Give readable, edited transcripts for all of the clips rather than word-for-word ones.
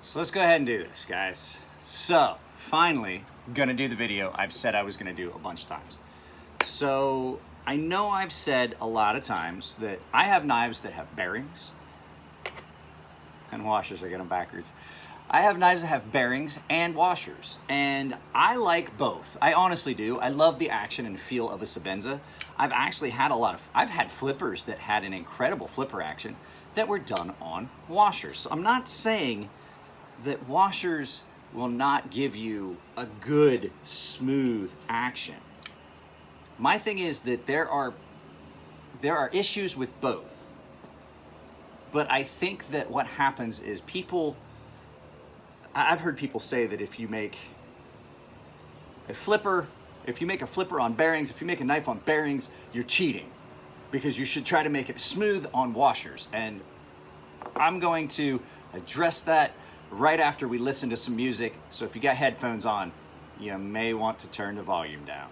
So let's go ahead and do this, guys. So, finally, gonna do the video I've said I was gonna do a bunch of times. So, I know I've said a lot of times that I have knives that have bearings and washers. I get them backwards. I have knives that have bearings and washers, and I like both. I honestly do. I love the action and feel of a Sebenza. I've actually had I've had flippers that had an incredible flipper action that were done on washers. So I'm not saying that washers will not give you a good, smooth action. My thing is that there are issues with both. But I think that what happens is I've heard people say that if you make a flipper on bearings, if you make a knife on bearings, you're cheating because you should try to make it smooth on washers. And I'm going to address that right after we listen to some music. So if you got headphones on, you may want to turn the volume down.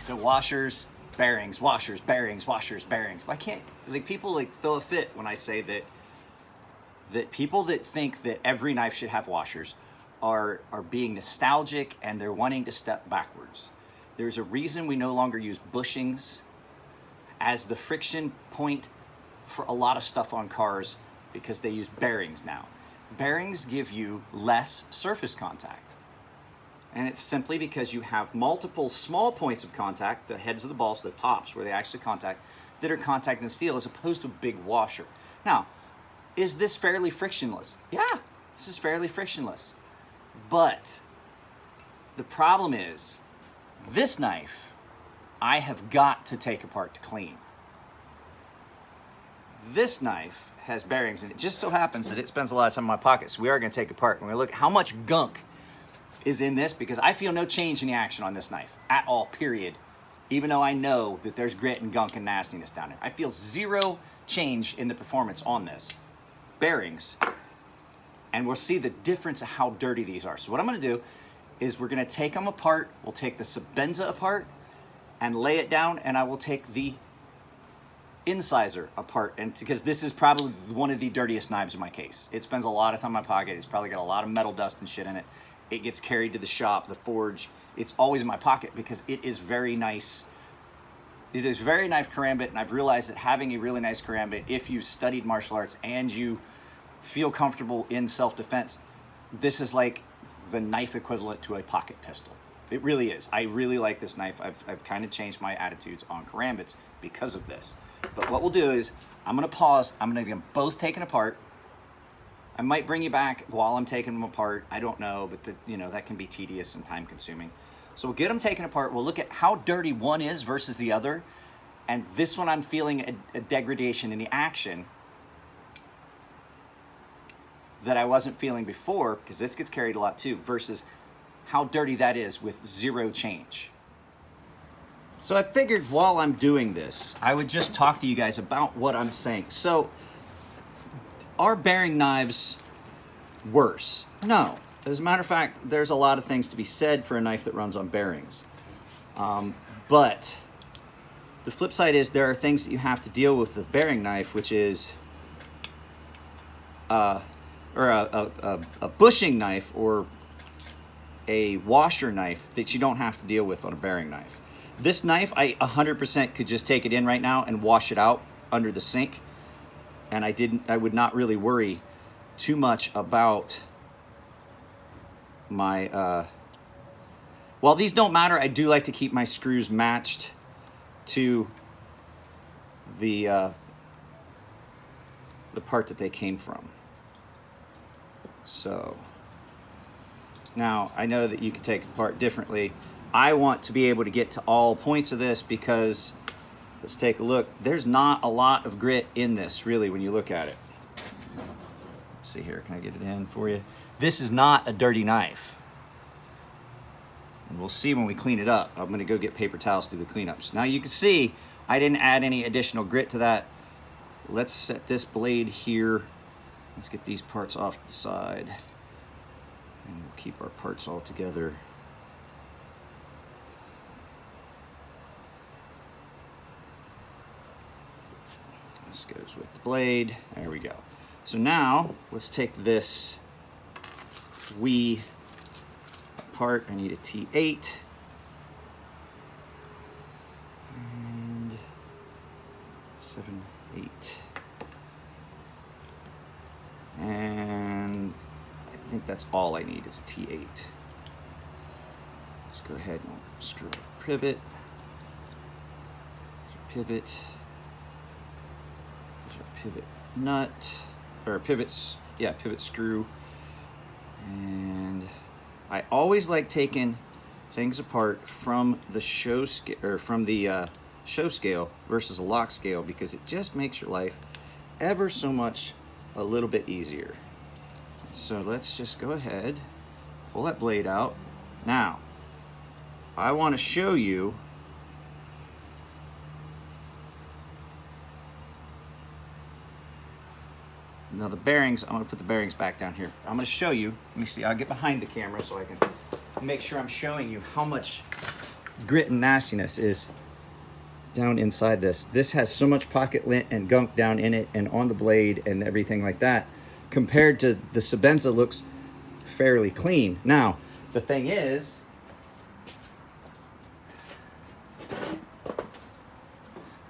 So washers, bearings, washers, bearings, washers, bearings. Why can't people throw a fit when I say that people that think that every knife should have washers are being nostalgic and they're wanting to step backwards. There's a reason we no longer use bushings as the friction point for a lot of stuff on cars because they use bearings now. Bearings give you less surface contact. And it's simply because you have multiple small points of contact, the heads of the balls, the tops where they actually contact, that are contacting steel as opposed to a big washer. Now, is this fairly frictionless? Yeah, this is fairly frictionless. But the problem is, this knife, I have got to take apart to clean. This knife has bearings, and it just so happens that it spends a lot of time in my pocket, so we are going to take it apart. We're going to look at how much gunk is in this, because I feel no change in the action on this knife at all, period. Even though I know that there's grit and gunk and nastiness down there. I feel zero change in the performance on this. Bearings. And we'll see the difference of how dirty these are. So what I'm gonna do is we're gonna take them apart. We'll take the Sebenza apart and lay it down, and I will take the incisor apart, and because this is probably one of the dirtiest knives in my case. It spends a lot of time in my pocket. It's probably got a lot of metal dust and shit in it. It gets carried to the shop, the forge. It's always in my pocket because it is very nice. It is very nice karambit, and I've realized that having a really nice karambit, if you've studied martial arts and you feel comfortable in self-defense, this is like the knife equivalent to a pocket pistol. It really is. I really like this knife. I've kind of changed my attitudes on karambits because of this. But what we'll do is, I'm gonna pause. I'm gonna get them both taken apart. I might bring you back while I'm taking them apart. I don't know, but that can be tedious and time consuming. So we'll get them taken apart. We'll look at how dirty one is versus the other. And this one I'm feeling a degradation in the action that I wasn't feeling before, because this gets carried a lot too, versus how dirty that is with zero change. So I figured while I'm doing this, I would just talk to you guys about what I'm saying. So, are bearing knives worse? No. As a matter of fact, there's a lot of things to be said for a knife that runs on bearings. But the flip side is there are things that you have to deal with the bearing knife, which is a bushing knife or a washer knife that you don't have to deal with on a bearing knife. This knife, I 100% could just take it in right now and wash it out under the sink. And I would not really worry too much about my, while these don't matter, I do like to keep my screws matched to the part that they came from. So, now I know that you can take it apart differently. I want to be able to get to all points of this because let's take a look. There's not a lot of grit in this, really, when you look at it. Let's see here, can I get it in for you? This is not a dirty knife. And we'll see when we clean it up. I'm gonna go get paper towels to do the cleanups. Now you can see I didn't add any additional grit to that. Let's set this blade here. Let's get these parts off to the side. And we'll keep our parts all together. This goes with the blade. There we go. So now let's take this wee part. I need a T8. And 7, 8. And I think that's all I need is a T8. Let's go ahead and screw a pivot. Pivot. There's our pivot nut, or pivots, yeah, pivot screw. And I always like taking things apart from the show scale, or from the show scale versus a lock scale, because it just makes your life ever so much a little bit easier. So let's just go ahead, pull that blade out. Now, I want to show you now the bearings. I'm going to put the bearings back down here. I'm going to show you. Let me see. I'll get behind the camera so I can make sure I'm showing you how much grit and nastiness is down inside this. This has so much pocket lint and gunk down in it and on the blade and everything like that, compared to the Sebenza looks fairly clean. Now, the thing is,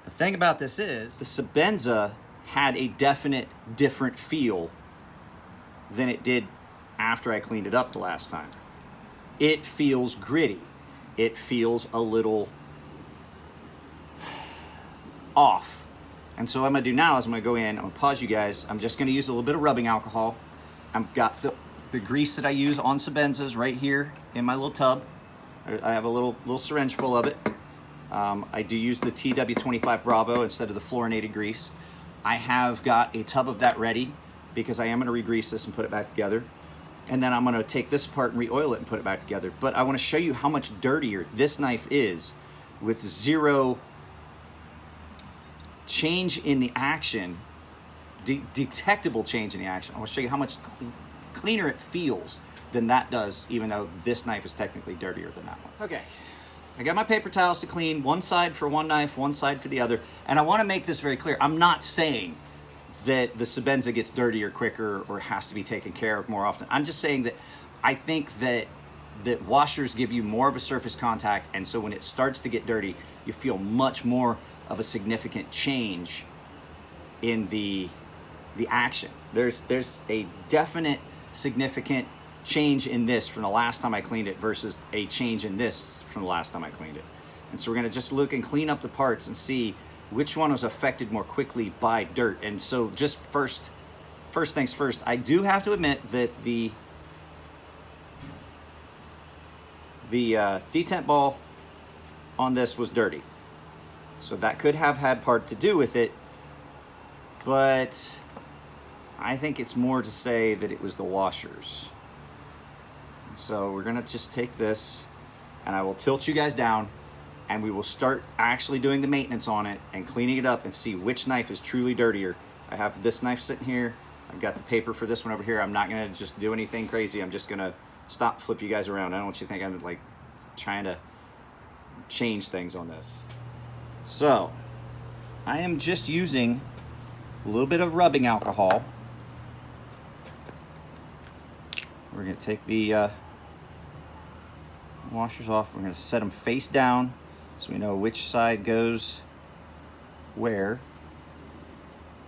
the thing about this is, the Sebenza had a definite different feel than it did after I cleaned it up the last time. It feels gritty. It feels a little off. And so what I'm gonna do now is I'm gonna go in, I'm gonna pause you guys. I'm just gonna use a little bit of rubbing alcohol. I've got the grease that I use on Sebenzas right here in my little tub. I have a little syringe full of it. I do use the TW25 Bravo instead of the fluorinated grease. I have got a tub of that ready because I am gonna re-grease this and put it back together. And then I'm gonna take this apart and re-oil it and put it back together. But I wanna show you how much dirtier this knife is with zero change in the action, detectable change in the action. I want to show you how much cleaner it feels than that does, even though this knife is technically dirtier than that one. Okay, I got my paper towels to clean, one side for one knife, one side for the other. And I want to make this very clear. I'm not saying that the Sebenza gets dirtier quicker or has to be taken care of more often. I'm just saying that I think that washers give you more of a surface contact, and so when it starts to get dirty, you feel much more of a significant change in the action. There's a definite significant change in this from the last time I cleaned it versus a change in this from the last time I cleaned it. And so we're gonna just look and clean up the parts and see which one was affected more quickly by dirt. And so just first things first, I do have to admit that the detent ball on this was dirty. So that could have had part to do with it, but I think it's more to say that it was the washers. So we're gonna just take this and I will tilt you guys down and we will start actually doing the maintenance on it and cleaning it up and see which knife is truly dirtier. I have this knife sitting here. I've got the paper for this one over here. I'm not gonna just do anything crazy. I'm just gonna flip you guys around. I don't want you to think I'm like trying to change things on this. So, I am just using a little bit of rubbing alcohol. We're going to take the washers off. We're going to set them face down so we know which side goes where.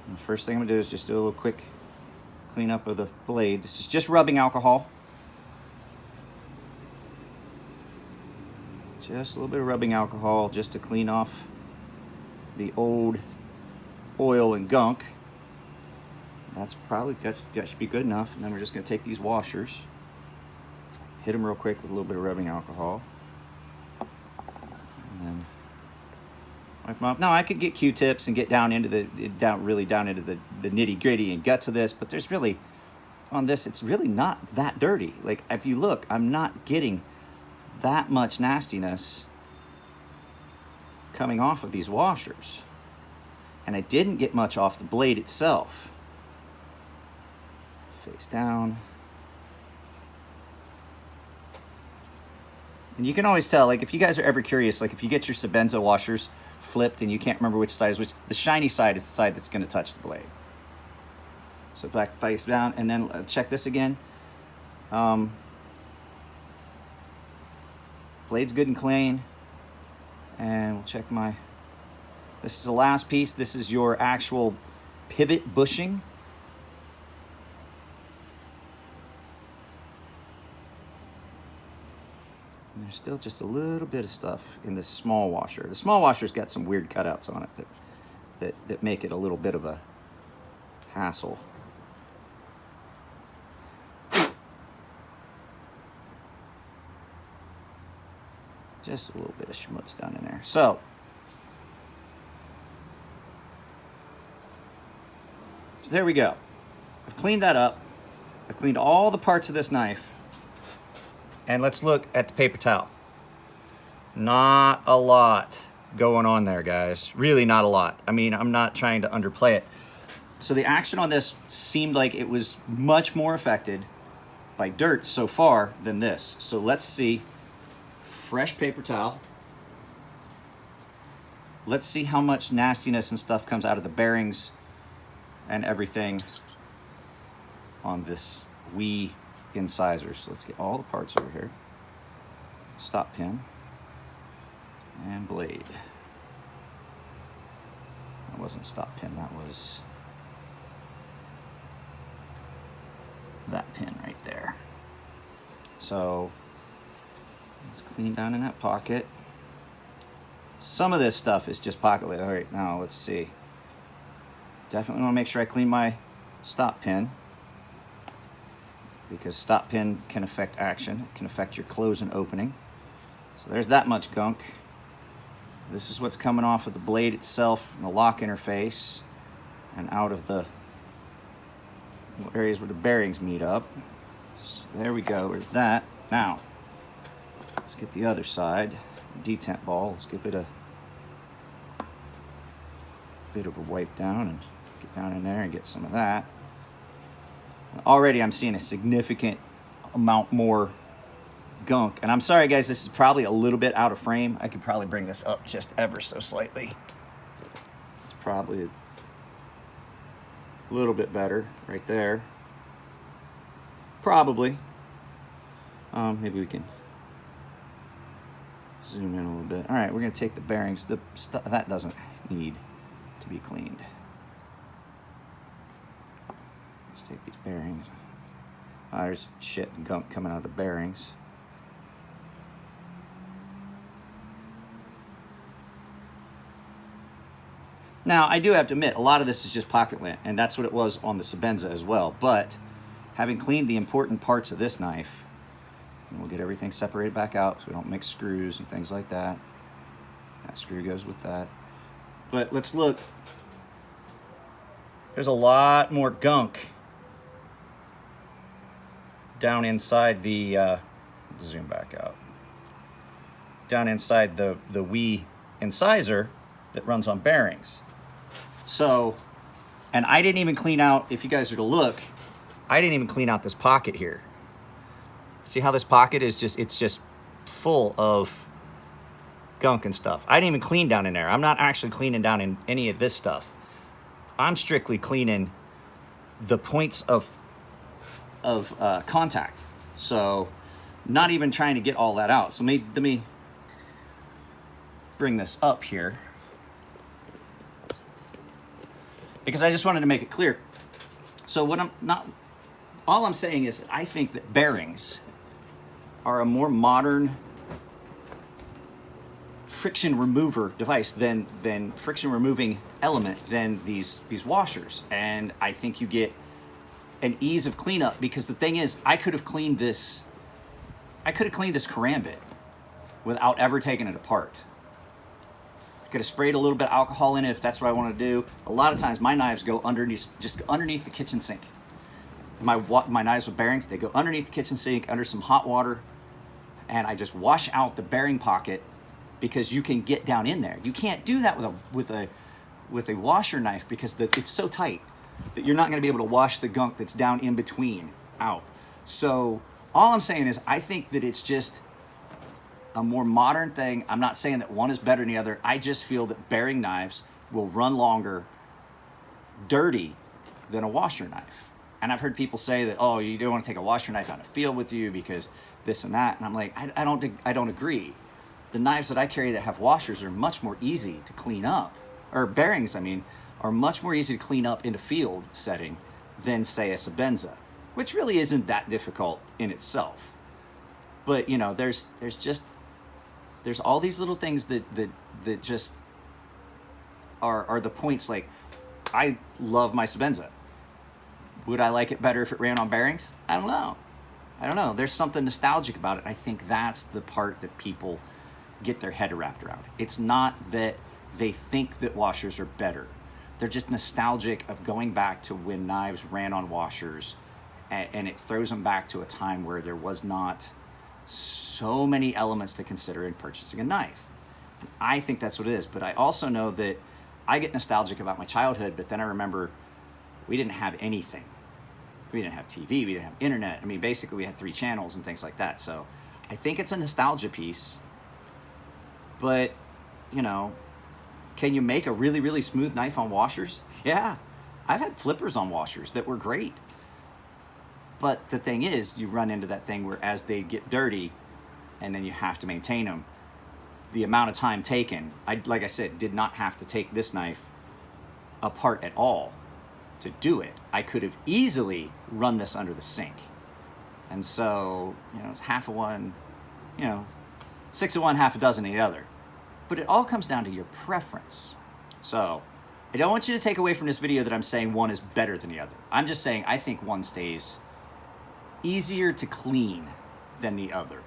And the first thing I'm going to do is just do a little quick cleanup of the blade. This is just rubbing alcohol. Just a little bit of rubbing alcohol just to clean off the old oil and gunk. That should be good enough. And then we're just going to take these washers, hit them real quick with a little bit of rubbing alcohol, and then Wipe them off. Now I could get Q-tips and get down into the really down into the nitty gritty and guts of this, but there's really on this it's really not that dirty. Like if you look, I'm not getting that much nastiness coming off of these washers, and I didn't get much off the blade itself. Face down. And you can always tell, like if you guys are ever curious, like if you get your Sebenza washers flipped and you can't remember which side is which, the shiny side is the side that's going to touch the blade. So back face down, and then check this again. Blade's good and clean. And we'll check my, this is the last piece. This is your actual pivot bushing. And there's still just a little bit of stuff in this small washer. The small washer's got some weird cutouts on it that make it a little bit of a hassle. Just a little bit of schmutz down in there. So there we go. I've cleaned that up. I've cleaned all the parts of this knife. And let's look at the paper towel. Not a lot going on there, guys. Really not a lot. I mean, I'm not trying to underplay it. So the action on this seemed like it was much more affected by dirt so far than this. So let's see. Fresh paper towel. Let's see how much nastiness and stuff comes out of the bearings and everything on this wee incisor. So let's get all the parts over here. Stop pin and blade. That wasn't a stop pin, that was that pin right there. So let's clean down in that pocket. Some of this stuff is just pocket lid. All right, now let's see. Definitely want to make sure I clean my stop pin, because stop pin can affect action. It can affect your close and opening. So there's that much gunk. This is what's coming off of the blade itself, and the lock interface, and out of the areas where the bearings meet up. So there we go, there's that. Now, let's get the other side. Detent ball, let's give it a bit of a wipe down and get down in there and get some of that. Already I'm seeing a significant amount more gunk. And I'm sorry guys, this is probably a little bit out of frame. I could probably bring this up just ever so slightly. It's probably a little bit better right there. Probably. Maybe we can zoom in a little bit. All right, we're gonna take the bearings. The stuff that doesn't need to be cleaned. Let's take these bearings. There's shit and gunk coming out of the bearings. Now, I do have to admit, a lot of this is just pocket lint, and that's what it was on the Sebenza as well. But having cleaned the important parts of this knife, and we'll get everything separated back out so we don't mix screws and things like that. That screw goes with that. But let's look. There's a lot more gunk down inside the, zoom back out. Down inside the wee incisor that runs on bearings. So, and I didn't even clean out, if you guys are to look, I didn't even clean out this pocket here. See how this pocket is just, it's just full of gunk and stuff. I didn't even clean down in there. I'm not actually cleaning down in any of this stuff. I'm strictly cleaning the points of contact. So, not even trying to get all that out. So let me bring this up here, because I just wanted to make it clear. So all I'm saying is that I think that bearings are a more modern friction remover device than friction removing element than these washers. And I think you get an ease of cleanup, because the thing is, I could have cleaned this karambit without ever taking it apart. Could have sprayed a little bit of alcohol in it if that's what I want to do. A lot of times my knives go underneath, just underneath the kitchen sink. My knives with bearings, they go underneath the kitchen sink, under some hot water, and I just wash out the bearing pocket because you can get down in there. You can't do that with a washer knife because it's so tight that you're not going to be able to wash the gunk that's down in between out. So all I'm saying is I think that it's just a more modern thing. I'm not saying that one is better than the other. I just feel that bearing knives will run longer dirty than a washer knife. And I've heard people say that, oh, you don't want to take a washer knife out in the field with you because this and that. And I'm like, I don't agree. The knives that I carry that have washers are much more easy to clean up, or bearings, I mean, are much more easy to clean up in a field setting than, say, a Sebenza, which really isn't that difficult in itself. But, you know, there's all these little things that just are the points. Like, I love my Sebenza. Would I like it better if it ran on bearings? I don't know. There's something nostalgic about it. I think that's the part that people get their head wrapped around. It's not that they think that washers are better. They're just nostalgic of going back to when knives ran on washers, and it throws them back to a time where there was not so many elements to consider in purchasing a knife. And I think that's what it is. But I also know that I get nostalgic about my childhood, but then I remember we didn't have anything. We didn't have TV, we didn't have internet. I mean, basically we had 3 channels and things like that. So I think it's a nostalgia piece. But, you know, can you make a really, really smooth knife on washers? Yeah. I've had flippers on washers that were great. But the thing is, you run into that thing where as they get dirty and then you have to maintain them, the amount of time taken, like I said, did not have to take this knife apart at all to do it. I could have easily run this under the sink. And so, you know, it's half of one, you know, 6 of one, half a dozen of the other. But it all comes down to your preference. So I don't want you to take away from this video that I'm saying one is better than the other. I'm just saying I think one stays easier to clean than the other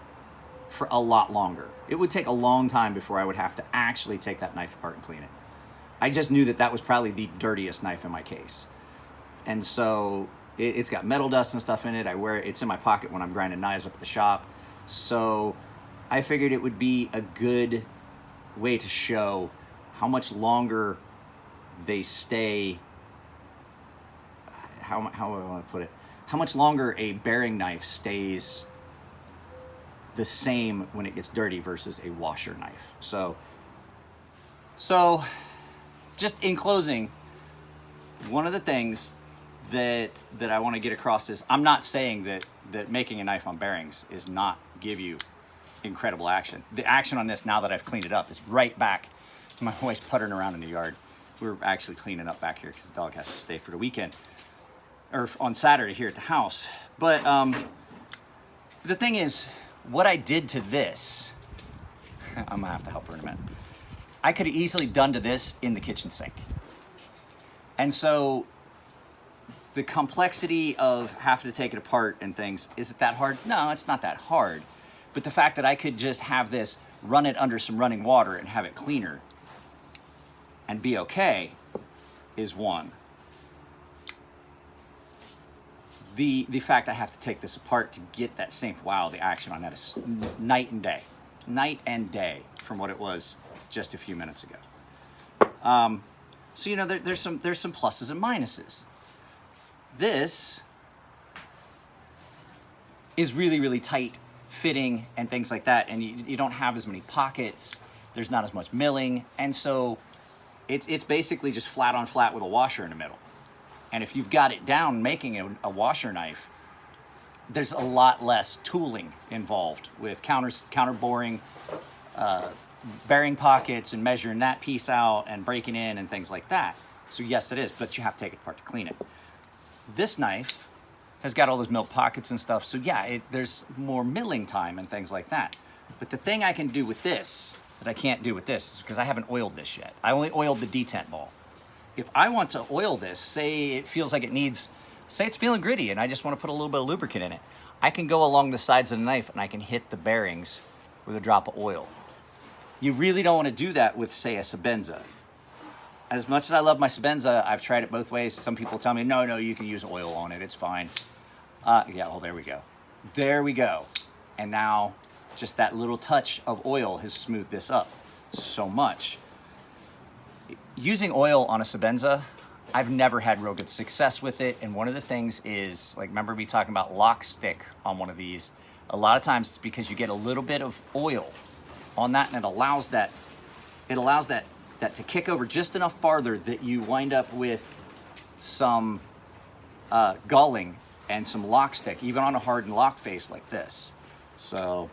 for a lot longer. It would take a long time before I would have to actually take that knife apart and clean it. I just knew that was probably the dirtiest knife in my case. And so it's got metal dust and stuff in it. I wear it. It's in my pocket when I'm grinding knives up at the shop. So I figured it would be a good way to show how much longer they stay, how do I want to put it? How much longer a bearing knife stays the same when it gets dirty versus a washer knife. So just in closing, one of the things that I want to get across is I'm not saying that making a knife on bearings is not give you incredible action. The action on this, now that I've cleaned it up, is right back. My wife's puttering around in the yard. We're actually cleaning up back here because the dog has to stay for the weekend, or on Saturday here at the house. But the thing is, what I did to this, I'm gonna have to help her in a minute. I could have easily done to this in the kitchen sink. And so the complexity of having to take it apart and things, is it that hard? No, it's not that hard. But the fact that I could just have this, run it under some running water and have it cleaner and be okay is one. The fact I have to take this apart to get that same, wow, the action on that is night and day from what it was just a few minutes ago. So, you know, there's some pluses and minuses. This is really, really tight fitting and things like that, and you don't have as many pockets. There's not as much milling, and so it's basically just flat on flat with a washer in the middle. And if you've got it down making a washer knife, there's a lot less tooling involved with counter boring, bearing pockets and measuring that piece out and breaking in and things like that. So yes, it is, but you have to take it apart to clean it. This knife has got all those milled pockets and stuff, so yeah, there's more milling time and things like that. But the thing I can do with this that I can't do with this is because I haven't oiled this yet. I only oiled the detent ball. If I want to oil this, say it feels like it needs, say it's feeling gritty and I just want to put a little bit of lubricant in it, I can go along the sides of the knife and I can hit the bearings with a drop of oil. You really don't want to do that with, say, a Sabenza. As much as I love my Sabenza, I've tried it both ways. Some people tell me, no, you can use oil on it, it's fine. Yeah, well, there we go. There we go. And now just that little touch of oil has smoothed this up so much. Using oil on a Sabenza, I've never had real good success with it. And one of the things is, like, remember me talking about lock stick on one of these? A lot of times it's because you get a little bit of oil on that, and it allows that to kick over just enough farther that you wind up with some gulling and some lock stick, even on a hardened lock face like this. So,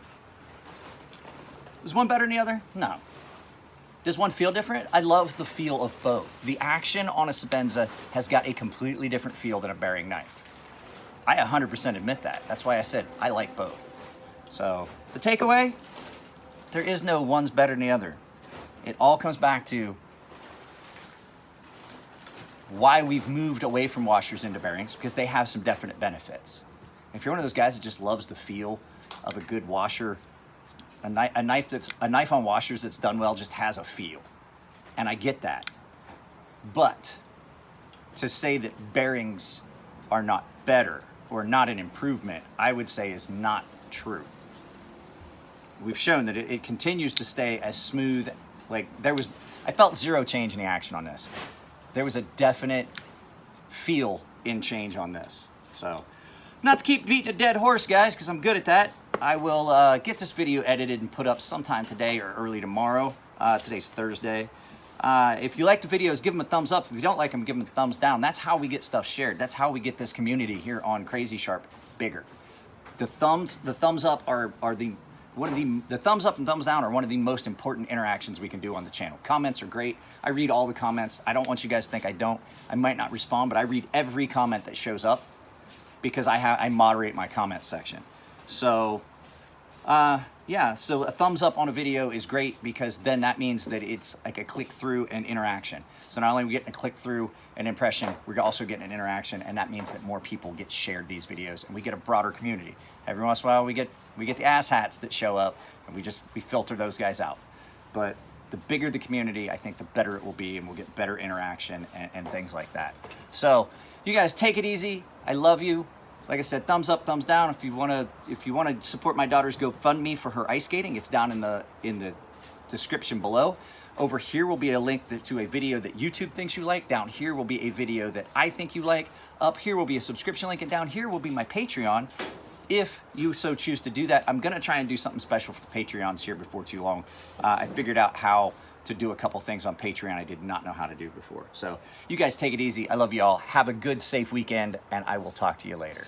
is one better than the other? No. Does one feel different? I love the feel of both. The action on a Sabenza has got a completely different feel than a bearing knife. I 100% admit that. That's why I said I like both. So, the takeaway, there is no one's better than the other. It all comes back to why we've moved away from washers into bearings, because they have some definite benefits. If you're one of those guys that just loves the feel of a good washer, a knife on washers that's done well just has a feel. And I get that. But to say that bearings are not better or not an improvement, I would say is not true. We've shown that it continues to stay as smooth. Like, I felt zero change in the action on this. There was a definite feel in change on this. So, not to keep beating a dead horse, guys, because I'm good at that. I will get this video edited and put up sometime today or early tomorrow. Today's Thursday. If you like the videos, give them a thumbs up. If you don't like them, give them a thumbs down. That's how we get stuff shared. That's how we get this community here on Crazy Sharp bigger. The thumbs up are the thumbs up and thumbs down are one of the most important interactions we can do on the channel. Comments are great. I read all the comments. I don't want you guys to think I don't. I might not respond, but I read every comment that shows up because I moderate my comment section. So, yeah, so a thumbs up on a video is great because then that means that it's like a click through and interaction. So not only are we getting a click through an impression, we're also getting an interaction, and that means that more people get shared these videos and we get a broader community. Every once in a while we get the asshats that show up, and we filter those guys out. But the bigger the community, I think the better it will be, and we'll get better interaction and things like that. So you guys take it easy. I love you. Like I said, thumbs up, thumbs down. If you want to support my daughter's GoFundMe for her ice skating, it's down in the description below. Over here will be a link to a video that YouTube thinks you like. Down here will be a video that I think you like. Up here will be a subscription link, and down here will be my Patreon. If you so choose to do that, I'm gonna try and do something special for the Patreons here before too long. I figured out how to do a couple things on Patreon I did not know how to do before. So you guys take it easy. I love you all. Have a good, safe weekend, and I will talk to you later.